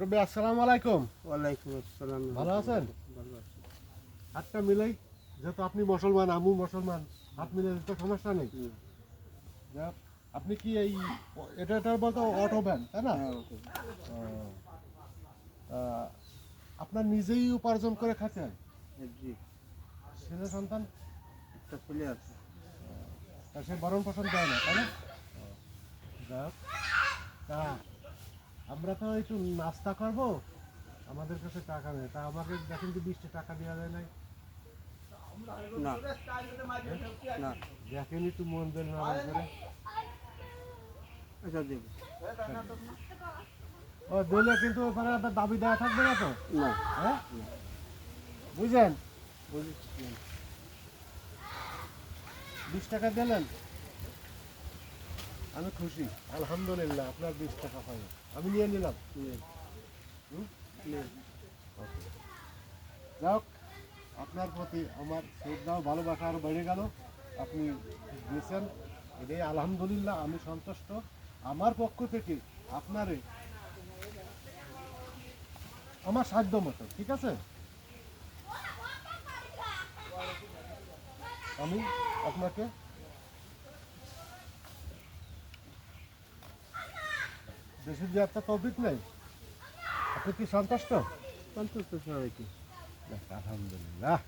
রবি আসসালামু আলাইকুম। ওয়ালাইকুম আসসালাম। ভালো আছেন? ভালো আছি। হাতটা মিলাই, যেহেতু আপনি মুসলমান আমু মুসলমান, হাত মিলে তো সমস্যা নেই। যাক, আপনি কি এই এটার বলতো অটো ভ্যান তাই না? হ্যাঁ, ওকে। ও, আপনার নিজেই উপার্জন করে খাচ্ছেন? জি, ছেলে সন্তান? একটা ছেলে আছে। তা সে ভরণ পোষণ দেয় না তাই না? যাক, তা আমরা তো একটু নাস্তা করবো, আমাদের কাছে টাকা নেই, তা আমাকে দেখেন কি 20টা টাকা দেওয়া যায় নাই? না, না। দেখেন একটু মন দেন না করে। আচ্ছা, দেব। ও দিলে কিন্তু ওখানে আপনার দাবি দেওয়া থাকবে না তো? না, হ্যাঁ, না। বুঝলেন? বুঝেছি। 20 টাকা দিলেন, আমি খুশি আলহামদুলিল্লাহ। আপনার 20 টাকা পাই, আমি নিয়ে নিলাম। হুম? যাক, আপনার প্রতি আমার শ্রদ্ধাও ভালোবাসা আরও বেড়ে গেল। আপনি দিয়েছেন, এটাই আলহামদুলিল্লাহ, আমি সন্তুষ্ট। আমার পক্ষ থেকে আপনারে আমার সাধ্য মতো, ঠিক আছে, আমি আপনাকে বেশি যে একটা তৌফিক নেই। আপনি কি সন্তুষ্ট? সন্তুষ্ট সবাইকে। আলহামদুলিল্লাহ।